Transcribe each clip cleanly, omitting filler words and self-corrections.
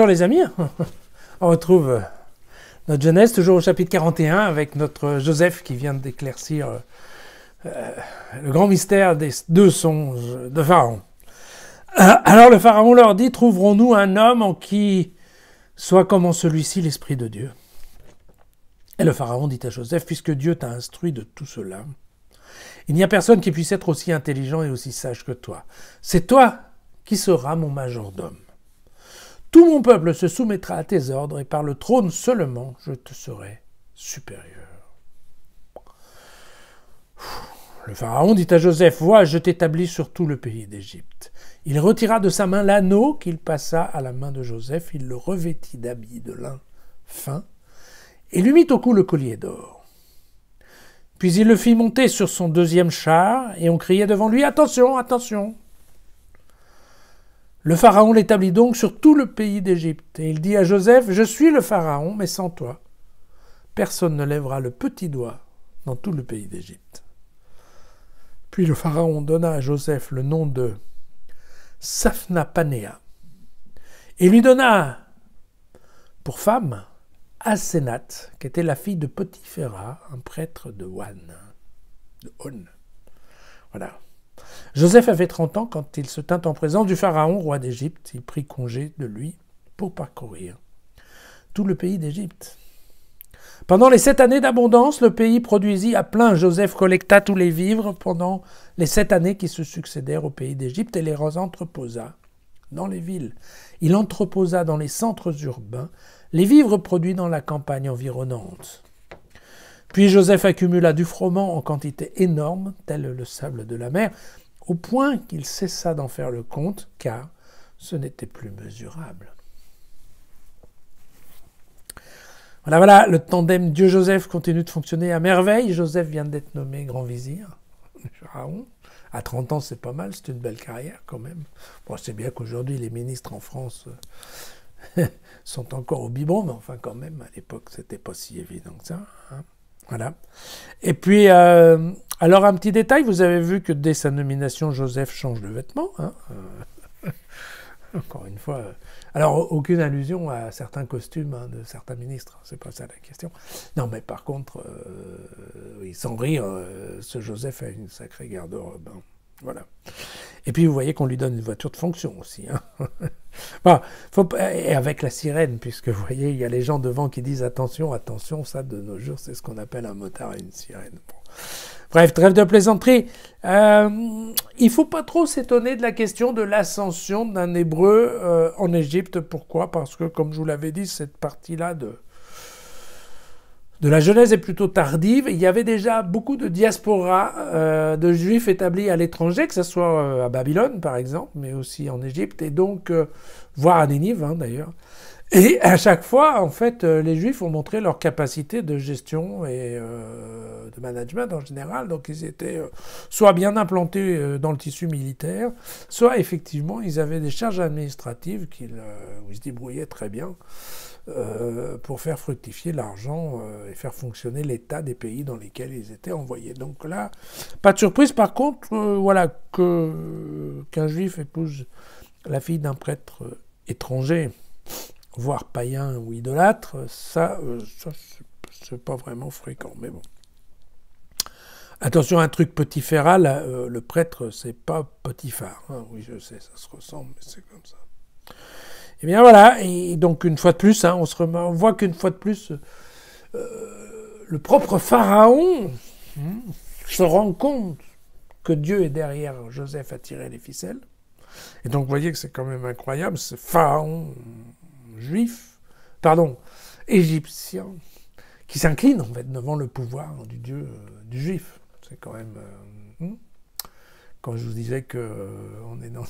Bonjour les amis, on retrouve notre Genèse, toujours au chapitre 41, avec notre Joseph qui vient d'éclaircir le grand mystère des deux songes de Pharaon. Alors le Pharaon leur dit, trouverons-nous un homme en qui soit comme en celui-ci l'Esprit de Dieu? Et le Pharaon dit à Joseph, puisque Dieu t'a instruit de tout cela, il n'y a personne qui puisse être aussi intelligent et aussi sage que toi. C'est toi qui seras mon majordome. Tout mon peuple se soumettra à tes ordres, et par le trône seulement je te serai supérieur. Le Pharaon dit à Joseph, vois, je t'établis sur tout le pays d'Égypte. Il retira de sa main l'anneau qu'il passa à la main de Joseph, il le revêtit d'habits de lin fin, et lui mit au cou le collier d'or. Puis il le fit monter sur son deuxième char, et on criait devant lui, attention, attention. Le Pharaon l'établit donc sur tout le pays d'Égypte, et il dit à Joseph, je suis le Pharaon, mais sans toi, personne ne lèvera le petit doigt dans tout le pays d'Égypte. Puis le Pharaon donna à Joseph le nom de Saphnapanéa, et lui donna pour femme Asénath, qui était la fille de Potiphéra, un prêtre de On. Voilà. Joseph avait 30 ans quand il se tint en présence du Pharaon, roi d'Égypte. Il prit congé de lui pour parcourir tout le pays d'Égypte. Pendant les 7 années d'abondance, le pays produisit à plein. Joseph collecta tous les vivres pendant les 7 années qui se succédèrent au pays d'Égypte et les entreposa dans les villes. Il entreposa dans les centres urbains les vivres produits dans la campagne environnante. Puis Joseph accumula du froment en quantité énorme, tel le sable de la mer, au point qu'il cessa d'en faire le compte, car ce n'était plus mesurable. Voilà, le tandem Dieu-Joseph continue de fonctionner à merveille. Joseph vient d'être nommé grand vizir du Pharaon. À 30 ans, c'est pas mal, c'est une belle carrière quand même. Bon, c'est bien qu'aujourd'hui, les ministres en France sont encore au biberon, mais enfin quand même, à l'époque, c'était pas si évident que ça, hein. Voilà. Et puis, alors un petit détail, vous avez vu que dès sa nomination, Joseph change de vêtements. Hein, encore une fois. Alors, aucune allusion à certains costumes de certains ministres, c'est pas ça la question. Non, mais par contre, oui, sans rire, ce Joseph a une sacrée garde-robe. Hein. Voilà. Et puis, vous voyez qu'on lui donne une voiture de fonction aussi. Hein. Bon, et avec la sirène, puisque vous voyez, il y a les gens devant qui disent attention, attention, ça de nos jours, c'est ce qu'on appelle un motard et une sirène. Bon. Bref, trêve de plaisanterie. Il ne faut pas trop s'étonner de la question de l'ascension d'un Hébreu en Égypte. Pourquoi? Parce que, comme je vous l'avais dit, cette partie-là de la Genèse est plutôt tardive. Il y avait déjà beaucoup de diaspora de Juifs établis à l'étranger, que ce soit à Babylone, par exemple, mais aussi en Égypte, et donc, voire à Ninive, hein, d'ailleurs. Et à chaque fois, en fait, les Juifs ont montré leur capacité de gestion et de management en général. Donc, ils étaient soit bien implantés dans le tissu militaire, soit, effectivement, ils avaient des charges administratives où ils se débrouillaient très bien pour faire fructifier l'argent et faire fonctionner l'état des pays dans lesquels ils étaient envoyés. Donc là, pas de surprise. Par contre, voilà, qu'un Juif épouse la fille d'un prêtre étranger, voire païen ou idolâtre, ça c'est pas vraiment fréquent, mais bon. Attention, un truc Potiphéra, le prêtre, c'est pas Potiphar. Hein. Oui, je sais, ça se ressemble, mais c'est comme ça. Et bien voilà, et donc une fois de plus, hein, on voit qu'une fois de plus, le propre Pharaon se rend compte que Dieu est derrière Joseph à tirer les ficelles. Et donc vous voyez que c'est quand même incroyable, ce Pharaon égyptien, qui s'incline en fait devant le pouvoir du Dieu du Juif. C'est quand même... Quand je vous disais que on est dans...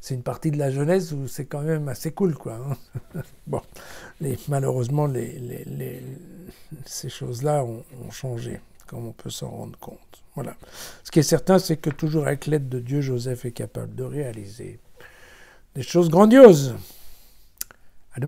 c'est une partie de la Genèse où c'est quand même assez cool, quoi. Hein. Bon, malheureusement, ces choses-là ont changé, comme on peut s'en rendre compte. Voilà. Ce qui est certain, c'est que toujours avec l'aide de Dieu, Joseph est capable de réaliser des choses grandioses.